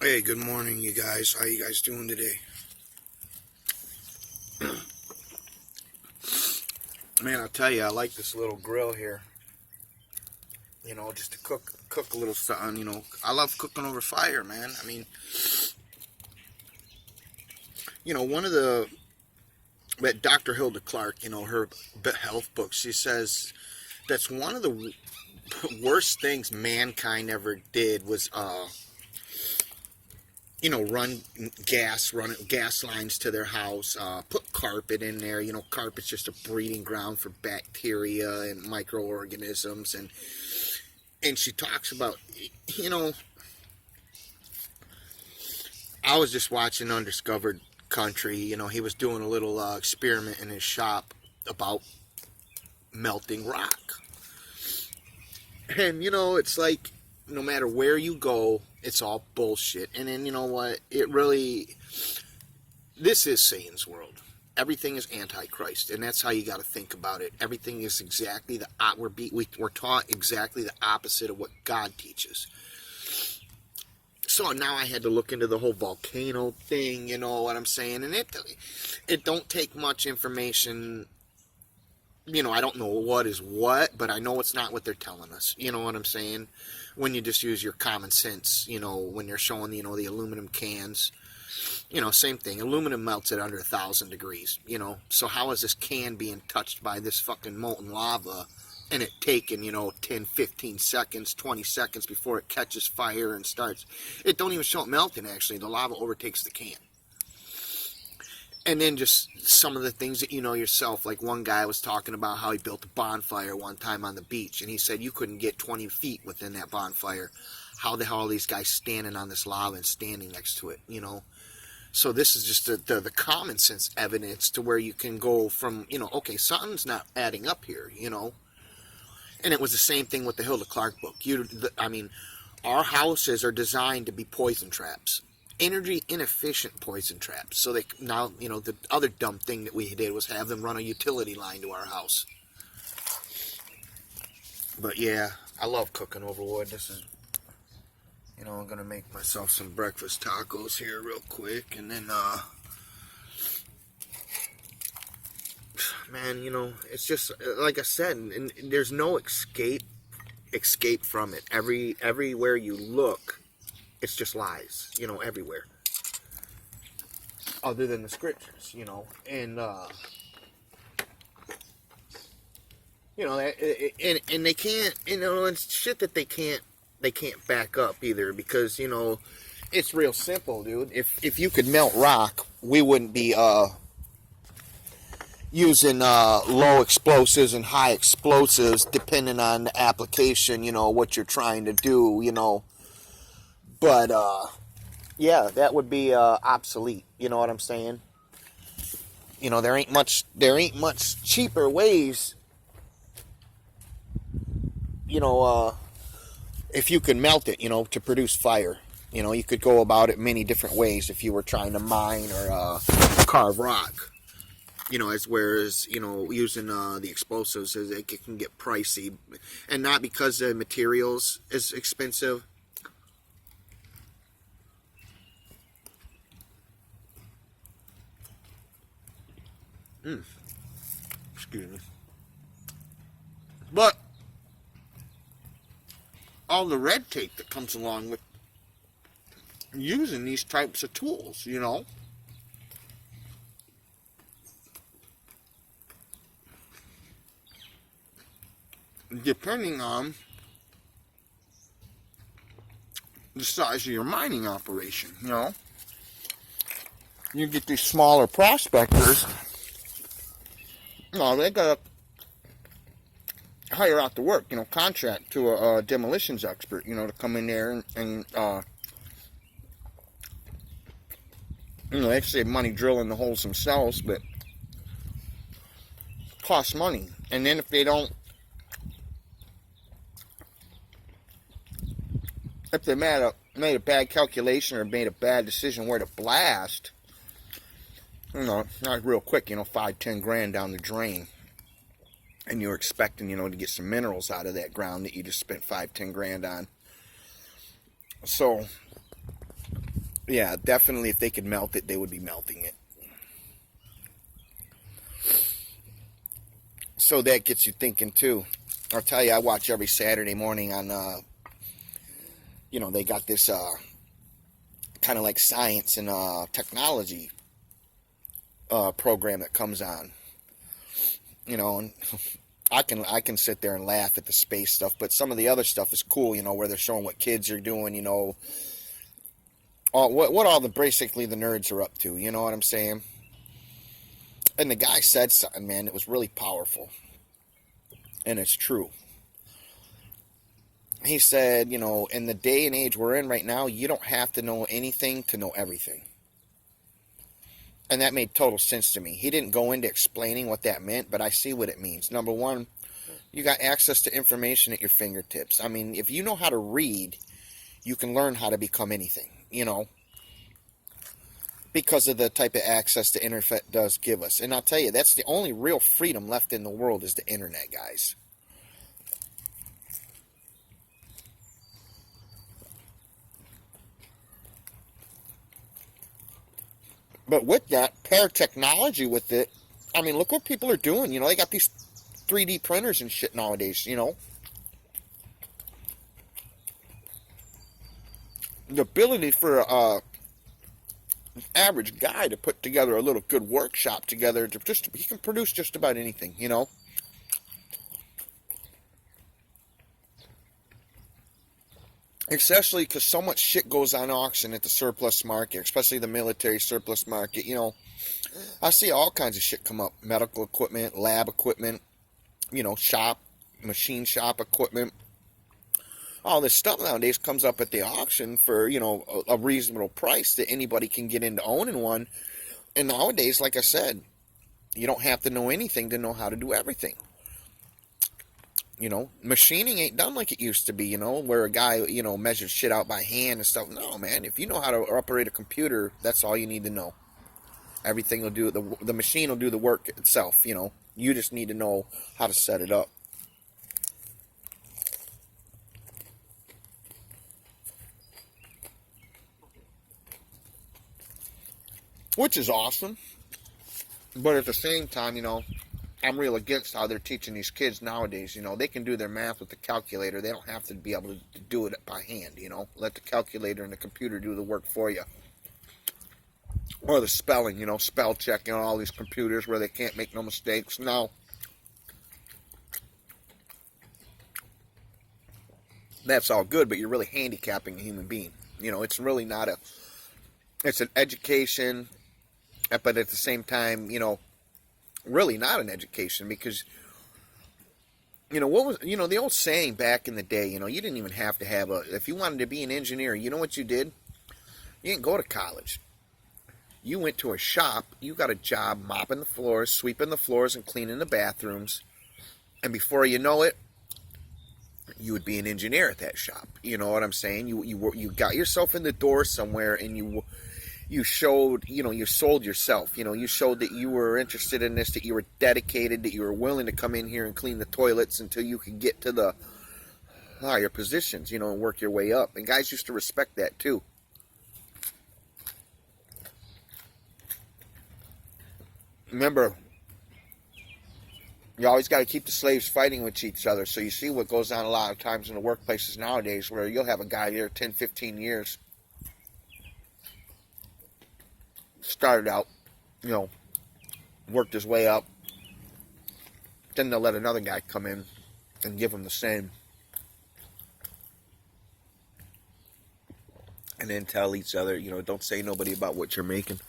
Hey, good morning, you guys. How you guys doing today? Man, I'll tell you, I like this little grill here. Just to cook a little something. I love cooking over fire, man. I mean, one of the that Dr. Hilda Clark, her health book, she says that's one of the worst things mankind ever did was run gas lines to their house, put carpet in there. Carpet's just a breeding ground for bacteria and microorganisms, and she talks about, you know, I was just watching Undiscovered Country. He was doing a little experiment in his shop about melting rock, and it's like no matter where you go, it's all bullshit. And then you know what? This is Satan's world. Everything is antichrist, and that's how you got to think about it. Everything is exactly we're taught exactly the opposite of what God teaches. So now I had to look into the whole volcano thing. You know what I'm saying? And it don't take much information. I don't know what is what, but I know it's not what they're telling us. You know what I'm saying? When you just use your common sense, when you're showing, the aluminum cans, same thing. Aluminum melts at under 1,000 degrees, So how is this can being touched by this fucking molten lava and it taking, 10, 15 seconds, 20 seconds before it catches fire and starts? It don't even show it melting, actually. The lava overtakes the can. And then just some of the things that you know yourself, like one guy was talking about how he built a bonfire one time on the beach, and he said you couldn't get 20 feet within that bonfire. How the hell are these guys standing on this lava and standing next to it, So this is just the common sense evidence to where you can go from, okay, something's not adding up here, And it was the same thing with the Hilda Clark book. Our houses are designed to be poison traps. Energy inefficient poison traps. So the other dumb thing that we did was have them run a utility line to our house. But yeah, I love cooking over wood. This is, I'm gonna make myself some breakfast tacos here real quick, and then man, it's just like I said, and there's no escape from it. Everywhere you look, it's just lies, everywhere. Other than the scriptures, and and they can't, it's shit that they can't back up either, because it's real simple, dude. If you could melt rock, we wouldn't be using low explosives and high explosives, depending on the application, what you're trying to do, but yeah, that would be obsolete. You know what I'm saying? There ain't much cheaper ways. If you could melt it, to produce fire. You could go about it many different ways if you were trying to mine or carve rock. Whereas using the explosives, it can get pricey, and not because the materials is expensive. Excuse me. But all the red tape that comes along with using these types of tools, depending on the size of your mining operation, you get these smaller prospectors. They got to hire out the work, contract to a demolitions expert, to come in there and they save money drilling the holes themselves, but it costs money. And then if they made a bad calculation or made a bad decision where to blast, not real quick, 5-10 grand down the drain. And you're expecting, to get some minerals out of that ground that you just spent 5-10 grand on. So, Yeah, definitely if they could melt it, they would be melting it. So that gets you thinking too. I'll tell you, I watch every Saturday morning on, they got this kind of like science and technology program that comes on. And I can sit there and laugh at the space stuff, but some of the other stuff is cool. Where they're showing what kids are doing. What all the basically the nerds are up to. You know what I'm saying? And the guy said something, man, it was really powerful, and it's true. He said, in the day and age we're in right now, you don't have to know anything to know everything. And that made total sense to me. He didn't go into explaining what that meant, but I see what it means. Number one, you got access to information at your fingertips. I mean, if you know how to read, you can learn how to become anything, because of the type of access the internet does give us. And I'll tell you, that's the only real freedom left in the world is the internet, guys. But with that, pair technology with it, I mean, look what people are doing. They got these 3D printers and shit nowadays, The ability for an average guy to put together a little good workshop together, he can produce just about anything, Especially because so much shit goes on auction at the surplus market, especially the military surplus market, I see all kinds of shit come up. Medical equipment, lab equipment, machine shop equipment. All this stuff nowadays comes up at the auction for, a reasonable price that anybody can get into owning one. And nowadays, like I said, you don't have to know anything to know how to do everything. Machining ain't done like it used to be, where a guy, measures shit out by hand and stuff. No, man, if you know how to operate a computer, that's all you need to know. Everything will do, the machine will do the work itself, You just need to know how to set it up. Which is awesome. But at the same time, I'm real against how they're teaching these kids nowadays. They can do their math with the calculator. They don't have to be able to do it by hand, Let the calculator and the computer do the work for you. Or the spelling, spell checking on all these computers where they can't make no mistakes. No. That's all good, but you're really handicapping a human being. It's really not it's an education, but at the same time, really not an education because, what was, the old saying back in the day, you didn't even have to have if you wanted to be an engineer, you know what you did? You didn't go to college. You went to a shop, you got a job mopping the floors, sweeping the floors, and cleaning the bathrooms. And before you know it, you would be an engineer at that shop. You know what I'm saying? You got yourself in the door somewhere, and you showed, you sold yourself. You showed that you were interested in this, that you were dedicated, that you were willing to come in here and clean the toilets until you could get to the higher positions, and work your way up. And guys used to respect that too. Remember, you always got to keep the slaves fighting with each other. So you see what goes on a lot of times in the workplaces nowadays where you'll have a guy there 10, 15 years. Started out, worked his way up. Then they'll let another guy come in and give him the same. And then tell each other, don't say nobody about what you're making.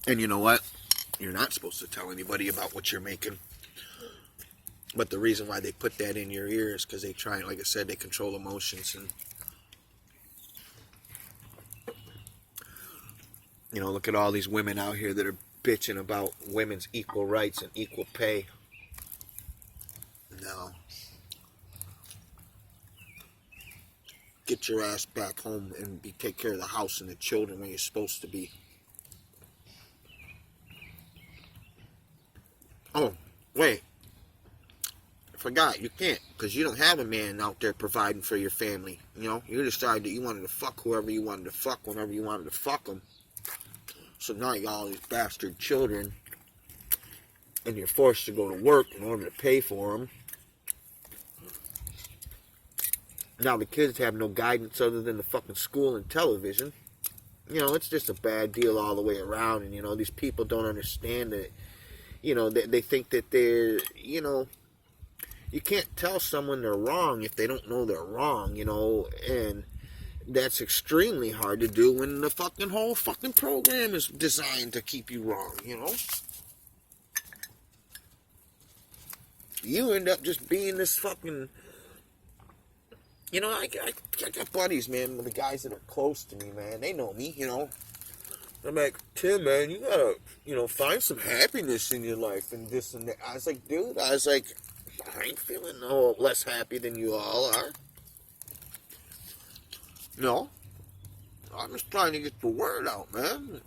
And you know what? You're not supposed to tell anybody about what you're making. But the reason why they put that in your ear is because they try, like I said, they control emotions. And, look at all these women out here that are bitching about women's equal rights and equal pay. No. Get your ass back home and take care of the house and the children when you're supposed to be. Oh, wait. Forgot, you can't, because you don't have a man out there providing for your family. You know, you decided that you wanted to fuck whoever you wanted to fuck whenever you wanted to fuck them. So now you got all these bastard children, and you're forced to go to work in order to pay for them. Now the kids have no guidance other than the fucking school and television. You know, it's just a bad deal all the way around. And, you know, these people don't understand that, you know, they think that they're, you know, you can't tell someone they're wrong if they don't know they're wrong, you know, and that's extremely hard to do when the fucking whole fucking program is designed to keep you wrong, you know. You end up just being this fucking, you know, I got buddies, man, the guys that are close to me, man, they know me, you know. I'm like, Tim, man, you gotta, you know, find some happiness in your life and this and that. I was like, dude, I ain't feeling no less happy than you all are. No, I'm just trying to get the word out, man.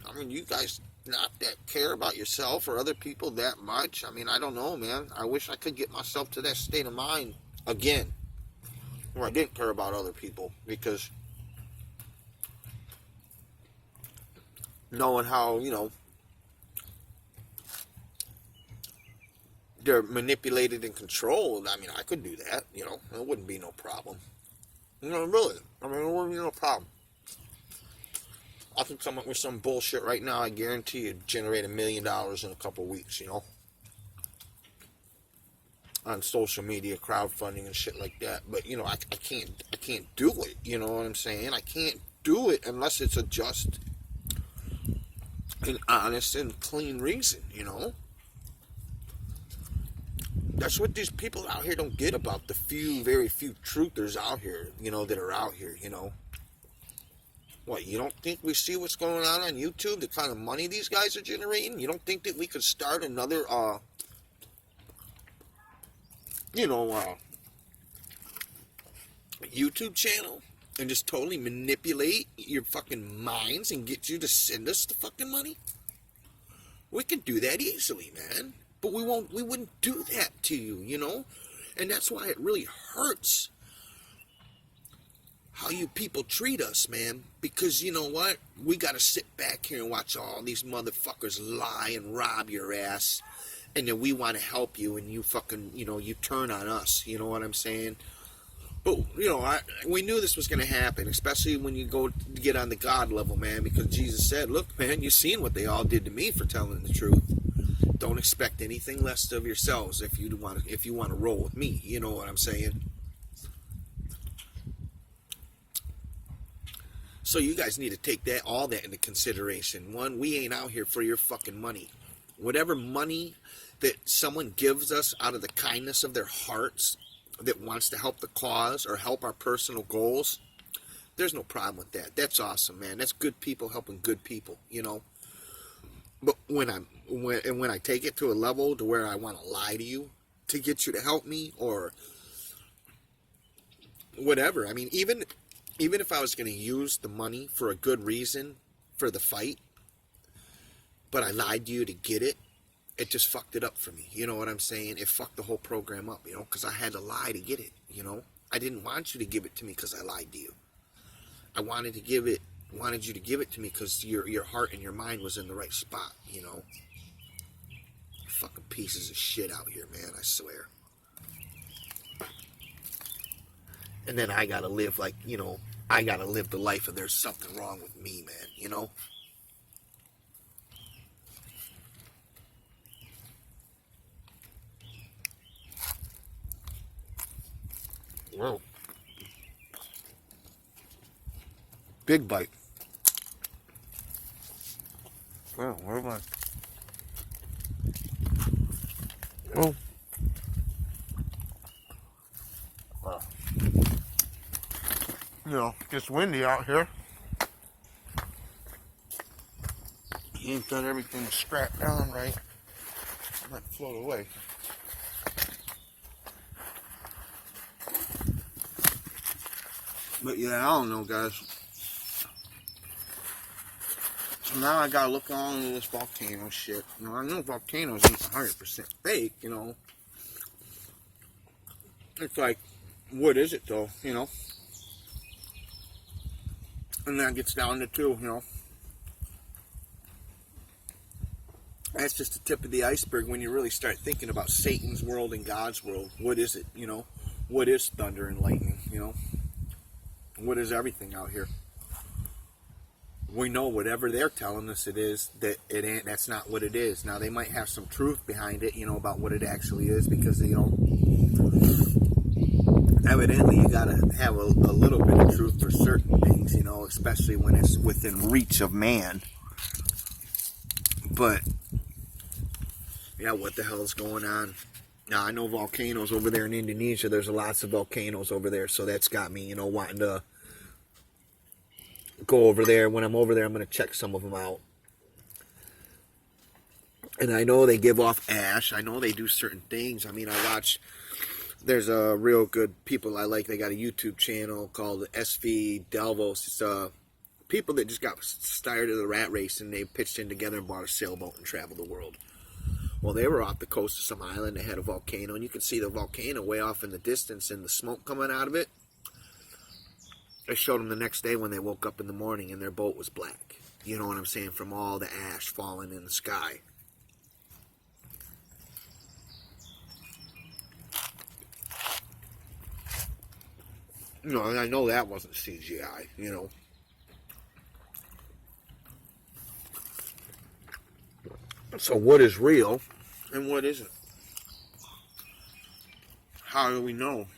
I mean, you guys not that care about yourself or other people that much. I mean, I don't know, man. I wish I could get myself to that state of mind again, where I didn't care about other people, because knowing how, you know, they're manipulated and controlled, I mean, I could do that, you know. It wouldn't be no problem. You know, really. I mean, it wouldn't be no problem. I could come up with some bullshit right now, I guarantee you'd generate $1 million in a couple weeks, you know. On social media, crowdfunding and shit like that. But, you know, I can't do it, you know what I'm saying? I can't do it unless it's a just and honest and clean reason, you know. That's what these people out here don't get about the very few truthers out here, you know, that are out here, you know. What, you don't think we see what's going on YouTube, the kind of money these guys are generating? You don't think that we could start another, YouTube channel and just totally manipulate your fucking minds and get you to send us the fucking money? We could do that easily, man. But we wouldn't do that to you, you know? And that's why it really hurts how you people treat us, man. Because, you know what? We gotta sit back here and watch all these motherfuckers lie and rob your ass. And then we want to help you, and you fucking, you know, you turn on us. You know what I'm saying? But, you know, we knew this was going to happen, especially when you go to get on the God level, man, because Jesus said, look, man, you've seen what they all did to me for telling the truth. Don't expect anything less of yourselves if you want to roll with me. You know what I'm saying? So you guys need to take all that into consideration. One, we ain't out here for your fucking money. Whatever money that someone gives us out of the kindness of their hearts that wants to help the cause or help our personal goals, there's no problem with that. That's awesome, man. That's good people helping good people, you know. But when I take it to a level to where I want to lie to you to get you to help me or whatever, I mean, even if I was going to use the money for a good reason for the fight, but I lied to you to get it, it just fucked it up for me. You know what I'm saying? It fucked the whole program up, you know, because I had to lie to get it, you know. I didn't want you to give it to me because I lied to you. I wanted you to give it to me because your heart and your mind was in the right spot, you know. Fucking pieces of shit out here, man, I swear. And then I gotta live like, you know, I gotta live the life of there's something wrong with me, man, you know. Whoa. Big bite. Well, where am I? Oh. Wow. You know, it's windy out here. He ain't got everything strapped down right. I might float away. But yeah, I don't know, guys. So now I gotta look on into this volcano shit. You know, I know volcanoes ain't 100% fake, you know. It's like, what is it though, you know? And that gets down to two, you know. That's just the tip of the iceberg when you really start thinking about Satan's world and God's world. What is it, you know? What is thunder and lightning, you know? What is everything out here? We know whatever they're telling us it is, that it ain't, that's not what it is. Now, they might have some truth behind it, you know, about what it actually is, because, you know, evidently you gotta have a little bit of truth for certain things, you know, especially when it's within reach of man. But yeah, what the hell is going on? Now, I know volcanoes over there in Indonesia. There's lots of volcanoes over there, so that's got me, you know, wanting to go over there. When I'm over there, I'm going to check some of them out. And I know they give off ash. I know they do certain things. I mean, there's a real good people I like. They got a YouTube channel called SV Delvos. It's people that just got tired of the rat race, and they pitched in together and bought a sailboat and traveled the world. Well, they were off the coast of some island. They had a volcano, and you could see the volcano way off in the distance and the smoke coming out of it. I showed them the next day when they woke up in the morning and their boat was black. You know what I'm saying? From all the ash falling in the sky. You know, and I know that wasn't CGI, you know. So what is real and what isn't? How do we know?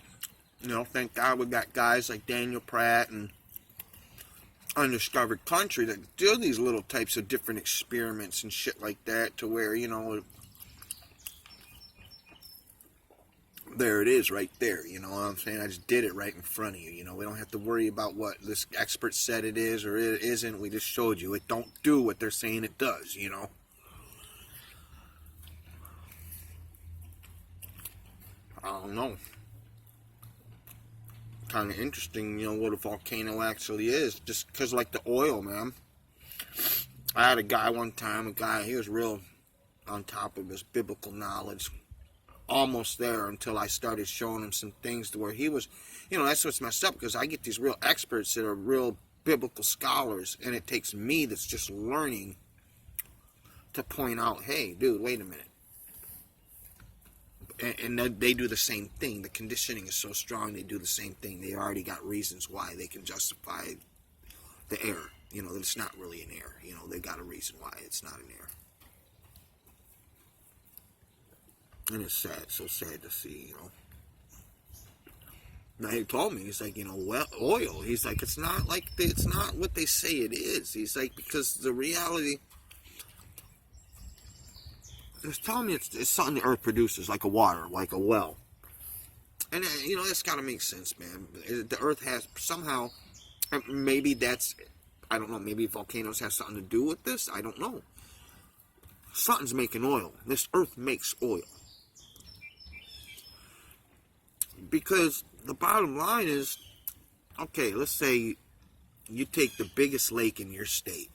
You know, thank God we got guys like Daniel Pratt and Undiscovered Country that do these little types of different experiments and shit like that, to where, you know, there it is right there, you know what I'm saying? I just did it right in front of you, you know. We don't have to worry about what this expert said it is or it isn't. We just showed you it don't do what they're saying it does, you know. I don't know. Kind of interesting, you know, what a volcano actually is. Just because, like, the oil, man. I had a guy one time, he was real on top of his biblical knowledge. Almost there until I started showing him some things to where he was, you know, that's what's messed up, because I get these real experts that are real biblical scholars, and it takes me that's just learning to point out, hey, dude, wait a minute. And they do the same thing. The conditioning is so strong, they do the same thing. They already got reasons why they can justify the error. You know, that it's not really an error. You know, they got a reason why it's not an error. And it's sad, so sad to see, you know. Now, he told me, he's like, you know, well, oil. He's like, it's not what they say it is. He's like, because the reality... It's telling me it's something the earth produces, like a water, like a well. And, you know, that's got to make sense, man. The earth has somehow, maybe that's, I don't know, maybe volcanoes have something to do with this. I don't know. Something's making oil. This earth makes oil. Because the bottom line is, okay, let's say you take the biggest lake in your state.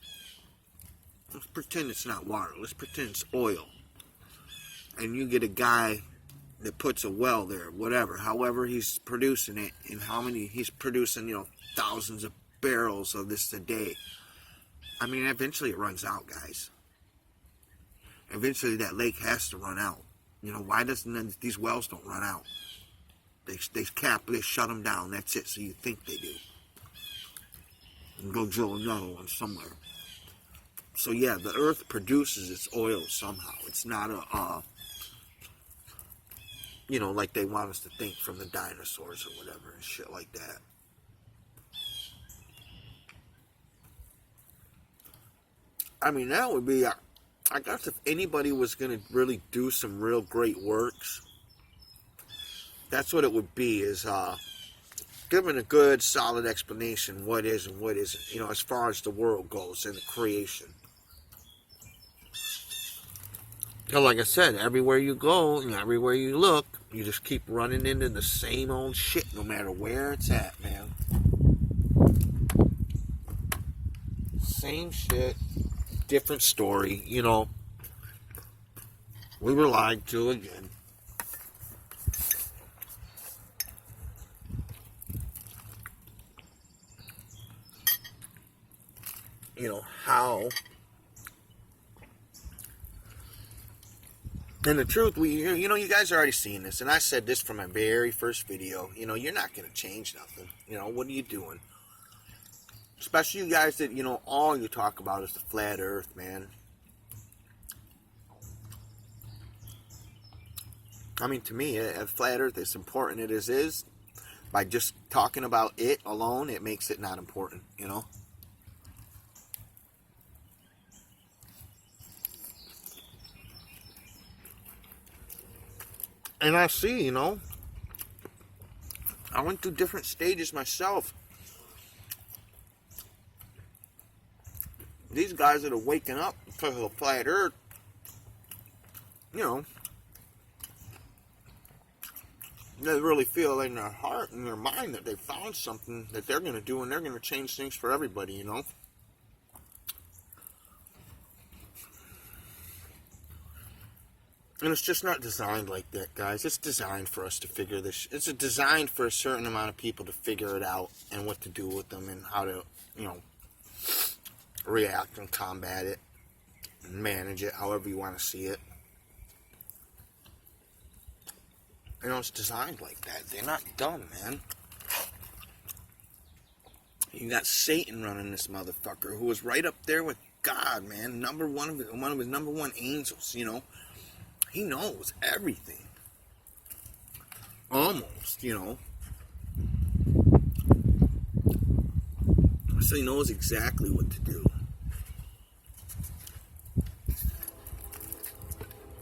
Let's pretend it's not water. Let's pretend it's oil. And you get a guy that puts a well there, whatever, however he's producing it, and how many he's producing, you know, thousands of barrels of this a day. I mean, eventually it runs out, guys. Eventually that lake has to run out. You know, why doesn't these wells don't run out? They shut them down, that's it, so you think they do. And go drill another one somewhere. So yeah, the earth produces its oil somehow. It's not you know, like they want us to think from the dinosaurs or whatever and shit like that. I mean, that would be, I guess if anybody was going to really do some real great works, that's what it would be, is giving a good, solid explanation what is and what isn't, you know, as far as the world goes and the creation. So like I said, everywhere you go and everywhere you look, you just keep running into the same old shit no matter where it's at, man. Same shit, different story, you know. We were lied to again. how. And the truth, you guys are already seeing this, and I said this from my very first video. You're not going to change nothing. What are you doing? Especially you guys that, all you talk about is the flat earth, man. I mean, to me, a flat earth, as important as it is, by just talking about it alone, it makes it not important, And I see, I went through different stages myself. These guys that are waking up because of the flat earth, they really feel in their heart and their mind that they found something that they're going to do, and they're going to change things for everybody, And it's just not designed like that, guys. It's designed for us to figure this. It's designed for a certain amount of people to figure it out and what to do with them and how to, react and combat it and manage it however you want to see it. It's designed like that. They're not dumb, man. You got Satan running this motherfucker, who was right up there with God, man. One of his number one angels, He knows everything. Almost, So he knows exactly what to do.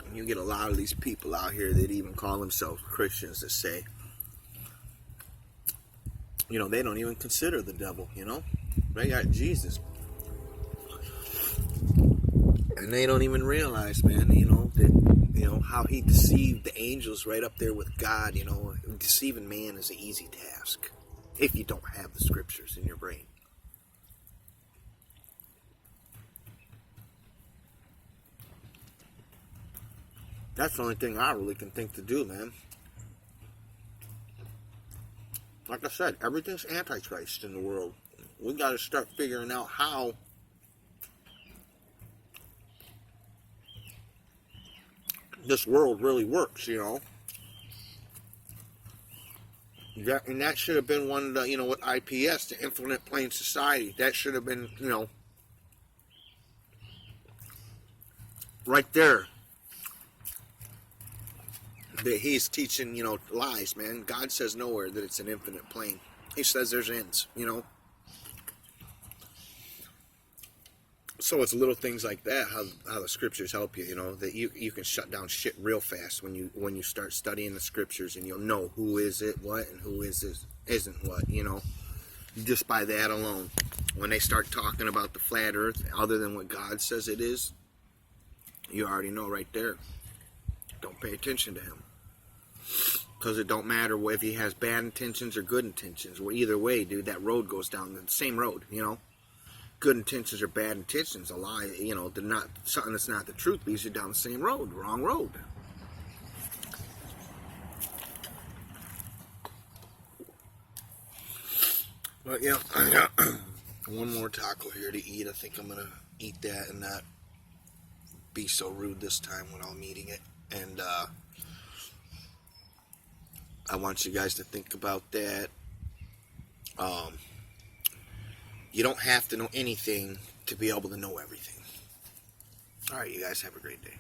And you get a lot of these people out here that even call themselves Christians that say, they don't even consider the devil, They got Jesus. And they don't even realize, man, that, how he deceived the angels right up there with God. Deceiving man is an easy task if you don't have the scriptures in your brain. That's the only thing I really can think to do, man. Like I said, everything's Antichrist in the world. We got to start figuring out how this world really works, And that should have been one of the, what IPS, the Infinite Plane Society, that should have been, right there. That he's teaching, lies, man. God says nowhere that it's an infinite plane. He says there's ends, So it's little things like that, how the scriptures help you, that you can shut down shit real fast when you start studying the scriptures, and you'll know who is it, what, and who isn't what, just by that alone. When they start talking about the flat earth, other than what God says it is, you already know right there. Don't pay attention to him. Because it don't matter if he has bad intentions or good intentions. Well, either way, dude, that road goes down the same road, Good intentions or bad intentions, a lie, they're not something that's not the truth, leads you down the same road, wrong road. But yeah, I got one more taco here to eat. I think I'm gonna eat that and not be so rude this time when I'm eating it. And I want you guys to think about that. You don't have to know anything to be able to know everything. All right, you guys have a great day.